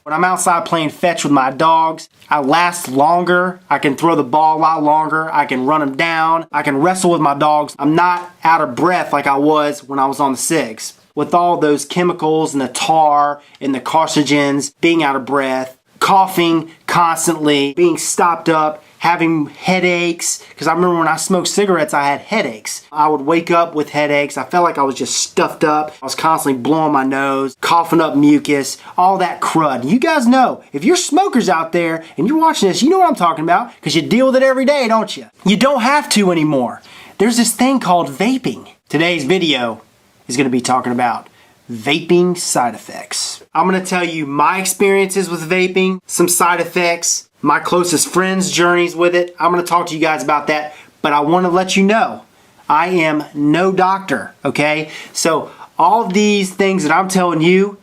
When I'm outside playing fetch with my dogs, I last longer. I can throw the ball a lot longer. I can run them down. I can wrestle with my dogs. I'm not out of breath like I was when I was on the Ecigs. With all those chemicals and the tar and the carcinogens, being out of breath, coughing constantly, being stopped up, having headaches, because I remember when I smoked cigarettes, I had headaches. I would wake up with headaches. I felt like I was just stuffed up. I was constantly blowing my nose, coughing up mucus, all that crud. You guys know, if you're smokers out there and you're watching this, you know what I'm talking about, because you deal with it every day, don't you? You don't have to anymore. There's this thing called vaping. Today's video is going to be talking about vaping side effects. I'm going to tell you my experiences with vaping, some side effects, my closest friends' journeys with it. I'm going to talk to you guys about that, but I want to let you know I am no doctor, okay? So all these things that I'm telling you,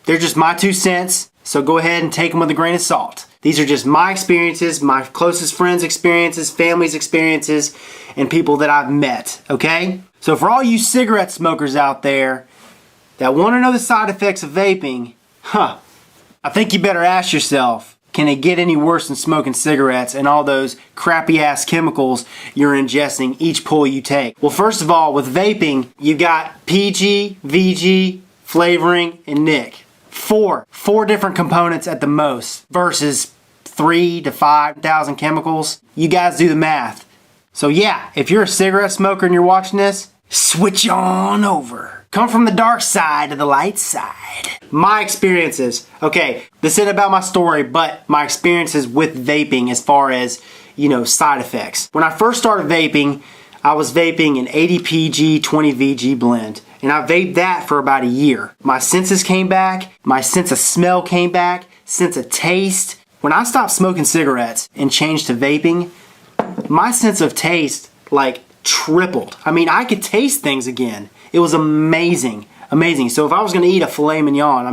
they're just my 2 cents, so go ahead and take them with a grain of salt. These are just my experiences, my closest friends' experiences, family's experiences, and people that I've met, okay? So for all you cigarette smokers out there that want to know the side effects of vaping, I think you better ask yourself, can it get any worse than smoking cigarettes and all those crappy ass chemicals you're ingesting each pull you take? Well, first of all, with vaping, you got PG, VG, flavoring, and nic. Four different components at the most versus 3,000 to 5,000 chemicals. You guys do the math. So yeah, if you're a cigarette smoker and you're watching this, switch on over. Come from the dark side to the light side. My experiences. Okay, this isn't about my story, but my experiences with vaping as far as, side effects. When I first started vaping, I was vaping an 80 PG, 20 VG blend. And I vaped that for about a year. My senses came back. My sense of smell came back. Sense of taste. When I stopped smoking cigarettes and changed to vaping, my sense of taste, tripled. I mean, I could taste things again. It was amazing. Amazing. So if I was going to eat a filet mignon,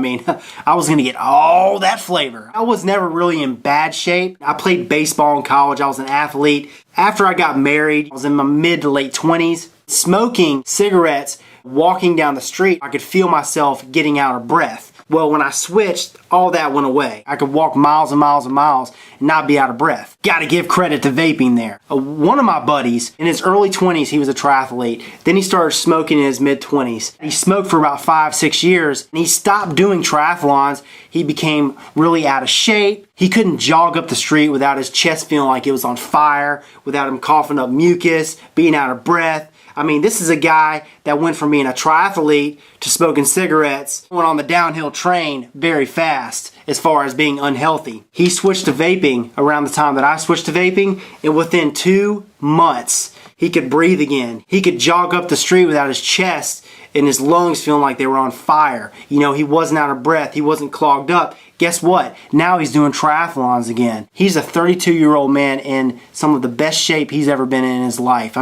I was going to get all that flavor. I was never really in bad shape. I played baseball in college. I was an athlete. After I got married, I was in my mid to late 20s. Smoking cigarettes, walking down the street, I could feel myself getting out of breath. Well, when I switched, all that went away. I could walk miles and miles and miles and not be out of breath. Gotta give credit to vaping there. One of my buddies, in his early 20s, he was a triathlete. Then he started smoking in his mid-20s. He smoked for about 5-6 years, and he stopped doing triathlons. He became really out of shape. He couldn't jog up the street without his chest feeling like it was on fire, without him coughing up mucus, being out of breath. This is a guy that went from being a triathlete to smoking cigarettes, went on the downhill train very fast as far as being unhealthy. He switched to vaping around the time that I switched to vaping, and within 2 months, he could breathe again. He could jog up the street without his chest and his lungs feeling like they were on fire. He wasn't out of breath. He wasn't clogged up. Guess what? Now he's doing triathlons again. He's a 32-year-old man in some of the best shape he's ever been in his life.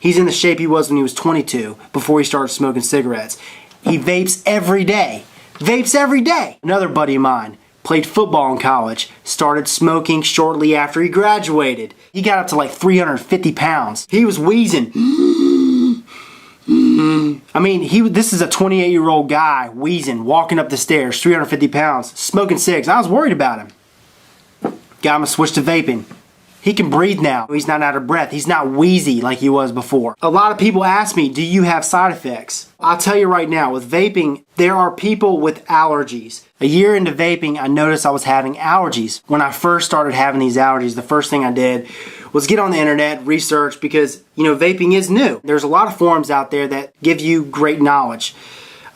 He's in the shape he was when he was 22 before he started smoking cigarettes. He vapes every day. Vapes every day. Another buddy of mine played football in college, started smoking shortly after he graduated. He got up to 350 pounds. He was wheezing. This is a 28-year-old guy wheezing, walking up the stairs, 350 pounds, smoking cigs. I was worried about him. Got him to switch to vaping. He can breathe now. He's not out of breath. He's not wheezy like he was before. A lot of people ask me, do you have side effects? I'll tell you right now, with vaping, there are people with allergies. A year into vaping, I noticed I was having allergies. When I first started having these allergies, the first thing I did was get on the internet, research, because, vaping is new. There's a lot of forums out there that give you great knowledge.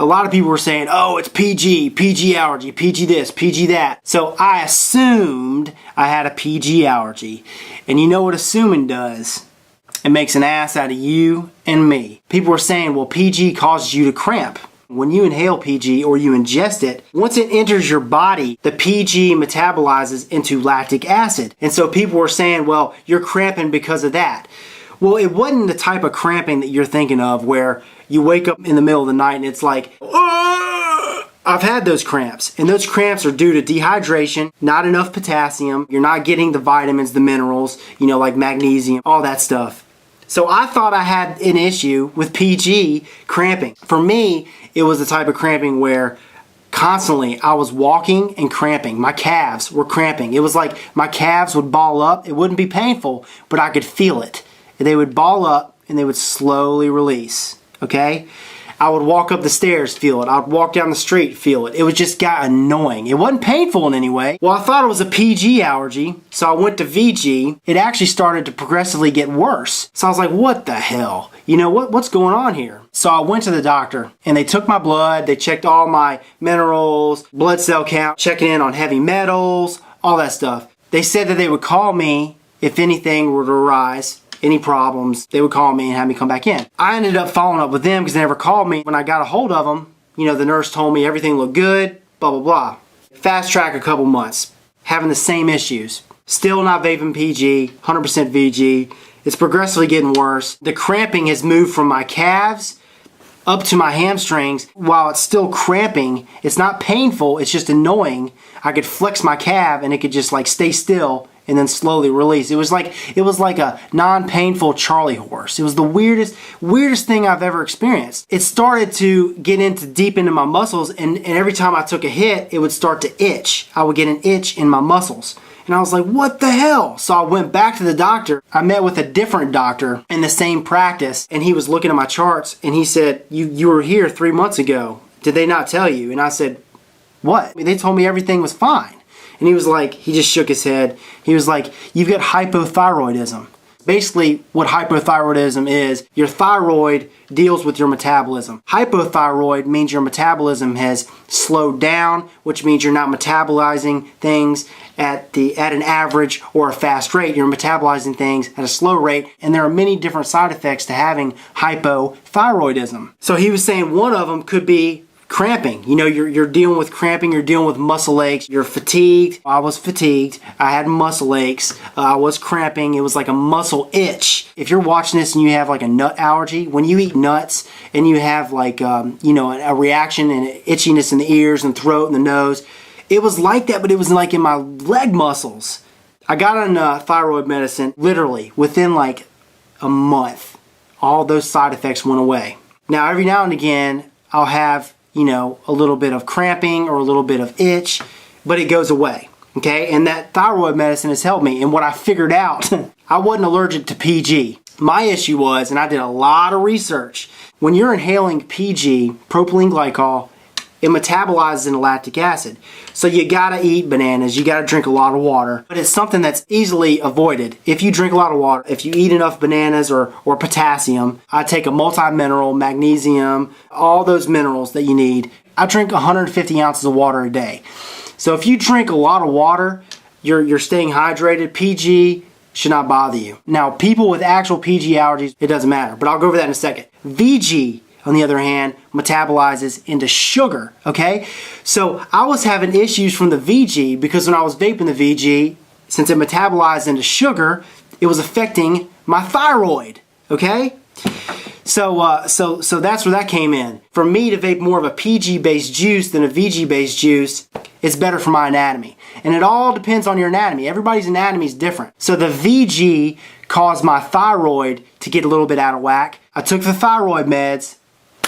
A lot of people were saying, oh, it's PG allergy, PG this, PG that. So I assumed I had a PG allergy. And you know what assuming does? It makes an ass out of you and me. People were saying, well, PG causes you to cramp. When you inhale PG or you ingest it, once it enters your body, the PG metabolizes into lactic acid. And so people were saying, well, you're cramping because of that. Well, it wasn't the type of cramping that you're thinking of where you wake up in the middle of the night and it's like, oh! I've had those cramps, and those cramps are due to dehydration, not enough potassium, you're not getting the vitamins, the minerals, like magnesium, all that stuff. So I thought I had an issue with PG cramping. For me, it was the type of cramping where constantly I was walking and cramping. My calves were cramping. It was like my calves would ball up. It wouldn't be painful, but I could feel it. They would ball up and they would slowly release, okay? I would walk up the stairs, feel it. I'd walk down the street, feel it. It was just got annoying. It wasn't painful in any way. Well, I thought it was a PG allergy, so I went to VG. It actually started to progressively get worse. So I was like, what the hell? You know, what's going on here? So I went to the doctor, and they took my blood. They checked all my minerals, blood cell count, checking in on heavy metals, all that stuff. They said that they would call me if anything were to arise. Any problems, they would call me and have me come back in. I ended up following up with them because they never called me. When I got a hold of them, you know, the nurse told me everything looked good, blah, blah, blah. Fast track a couple months, having the same issues. Still not vaping PG, 100% VG. It's progressively getting worse. The cramping has moved from my calves up to my hamstrings. While it's still cramping, it's not painful, it's just annoying. I could flex my calf and it could just like stay still and then slowly release. It was like a non-painful Charlie horse. It was the weirdest thing I've ever experienced. It started to get deep into my muscles, and every time I took a hit, it would start to itch. I would get an itch in my muscles. And I was like, what the hell? So I went back to the doctor. I met with a different doctor in the same practice, and he was looking at my charts, and he said, you were here 3 months ago. Did they not tell you? And I said, what? They told me everything was fine. And he was like, he just shook his head. He was like, you've got hypothyroidism. Basically, what hypothyroidism is, your thyroid deals with your metabolism. Hypothyroid means your metabolism has slowed down, which means you're not metabolizing things at an average or a fast rate. You're metabolizing things at a slow rate, and there are many different side effects to having hypothyroidism. So he was saying one of them could be cramping. You know, you're dealing with cramping, you're dealing with muscle aches, you're fatigued. I was fatigued. I had muscle aches. I was cramping. It was like a muscle itch. If you're watching this and you have like a nut allergy, when you eat nuts and you have like, you know, a reaction and itchiness in the ears and throat and the nose, it was like that, but it was like in my leg muscles. I got on thyroid medicine literally within like a month. All those side effects went away. Now, every now and again, I'll have, you know, a little bit of cramping or a little bit of itch, but it goes away, okay? And that thyroid medicine has helped me. And what I figured out, I wasn't allergic to PG. My issue was, and I did a lot of research, when you're inhaling PG, propylene glycol, it metabolizes into lactic acid. So you gotta eat bananas, you gotta drink a lot of water, but it's something that's easily avoided. If you drink a lot of water, if you eat enough bananas or potassium, I take a multi-mineral, magnesium, all those minerals that you need. I drink 150 ounces of water a day. So if you drink a lot of water, you're staying hydrated. PG should not bother you. Now, people with actual PG allergies, it doesn't matter, but I'll go over that in a second. VG, on the other hand, metabolizes into sugar, okay? So I was having issues from the VG because when I was vaping the VG, since it metabolized into sugar, it was affecting my thyroid, okay? So that's where that came in. For me to vape more of a PG-based juice than a VG-based juice, it's better for my anatomy. And it all depends on your anatomy. Everybody's anatomy is different. So the VG caused my thyroid to get a little bit out of whack. I took the thyroid meds.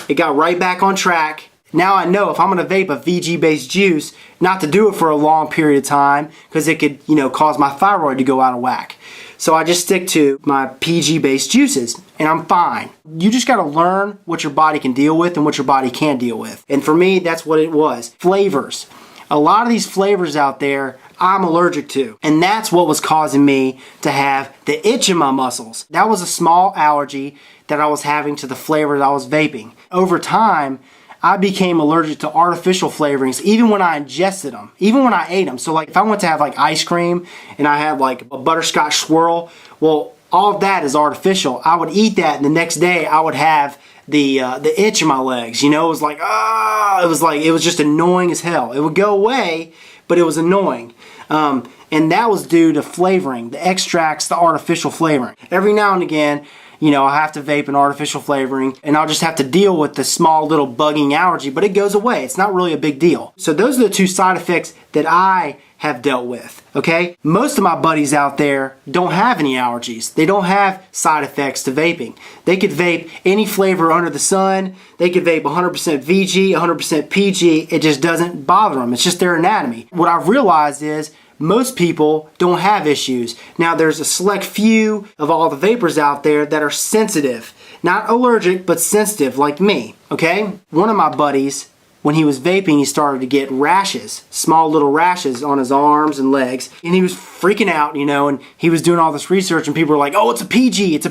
It got right back on track. Now I know if I'm going to vape a VG-based juice, not to do it for a long period of time because it could, you know, cause my thyroid to go out of whack. So I just stick to my PG-based juices and I'm fine. You just got to learn what your body can deal with and what your body can't deal with. And for me, that's what it was. Flavors. A lot of these flavors out there, I'm allergic to. And that's what was causing me to have the itch in my muscles. That was a small allergy that I was having to the flavors I was vaping. Over time, I became allergic to artificial flavorings even when I ingested them, even when I ate them. So like if I went to have like ice cream and I had like a butterscotch swirl, well, all of that is artificial. I would eat that and the next day I would have the itch in my legs. You know, it was like, it was just annoying as hell. It would go away, but it was annoying. And that was due to flavoring, the extracts, the artificial flavoring. Every now and again, you know, I have to vape an artificial flavoring and I'll just have to deal with the small little bugging allergy, but it goes away. It's not really a big deal. So those are the two side effects that I have dealt with, okay? Most of my buddies out there don't have any allergies. They don't have side effects to vaping. They could vape any flavor under the sun. They could vape 100% VG, 100% PG. It just doesn't bother them. It's just their anatomy. What I've realized is most people don't have issues. Now there's a select few of all the vapors out there that are sensitive. Not allergic, but sensitive like me, okay? One of my buddies, when he was vaping, he started to get rashes, small little rashes on his arms and legs, and he was freaking out, you know, and he was doing all this research and people were like, oh, it's a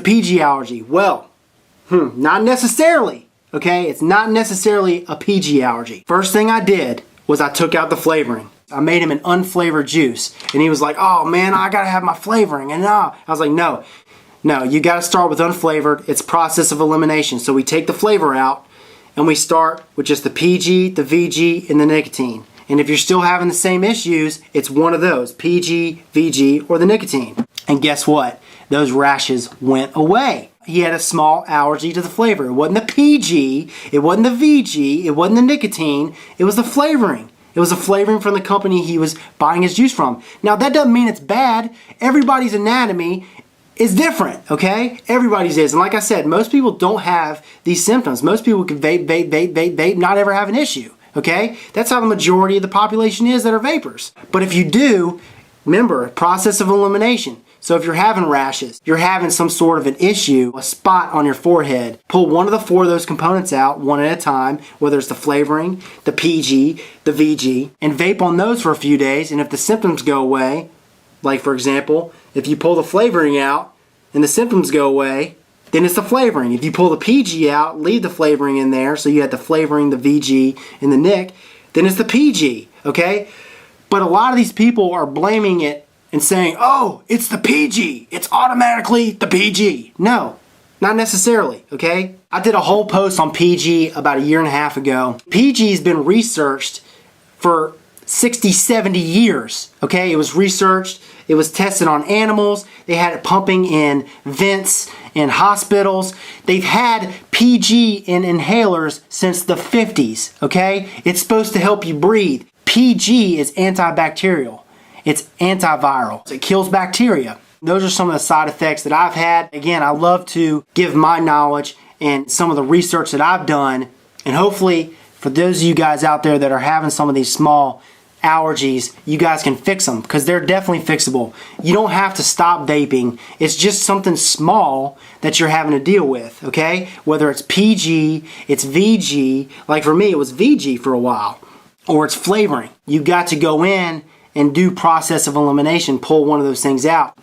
PG allergy. Well, not necessarily, okay? It's not necessarily a PG allergy. First thing I did was I took out the flavoring. I made him an unflavored juice, and he was like, oh man, I gotta have my flavoring, and I was like, no, you gotta start with unflavored. It's process of elimination. So we take the flavor out, and we start with just the PG, the VG, and the nicotine. And if you're still having the same issues, it's one of those, PG, VG, or the nicotine. And guess what? Those rashes went away. He had a small allergy to the flavor. It wasn't the PG, it wasn't the VG, it wasn't the nicotine, it was the flavoring. It was a flavoring from the company he was buying his juice from. Now that doesn't mean it's bad. Everybody's anatomy is different, okay? Everybody's is. And like I said, most people don't have these symptoms. Most people can vape, not ever have an issue, okay? That's how the majority of the population is that are vapors. But if you do, remember, process of elimination. So if you're having rashes, you're having some sort of an issue, a spot on your forehead, pull one of the four of those components out one at a time, whether it's the flavoring, the PG, the VG, and vape on those for a few days. And if the symptoms go away, like for example, if you pull the flavoring out and the symptoms go away, then it's the flavoring. If you pull the PG out, leave the flavoring in there, so you had the flavoring, the VG, and the nic, then it's the PG, okay? But a lot of these people are blaming it and saying, oh, it's the PG. It's automatically the PG. No, not necessarily, okay? I did a whole post on PG about a year and a half ago. PG's been researched for 60, 70 years, okay? It was researched, it was tested on animals, they had it pumping in vents in hospitals. They've had PG in inhalers since the 50s, okay? It's supposed to help you breathe. PG is antibacterial. It's antiviral. It kills bacteria. Those are some of the side effects that I've had. Again, I love to give my knowledge and some of the research that I've done, and hopefully for those of you guys out there that are having some of these small allergies, you guys can fix them, because they're definitely fixable. You don't have to stop vaping. It's just something small that you're having to deal with, okay? Whether it's PG, it's VG, like for me it was VG for a while, or it's flavoring. You got to go in and do process of elimination, pull one of those things out.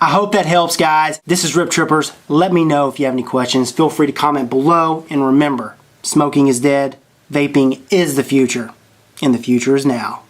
I hope that helps, guys. This is Rip Trippers. Let me know if you have any questions. Feel free to comment below, and remember, smoking is dead, vaping is the future, and the future is now.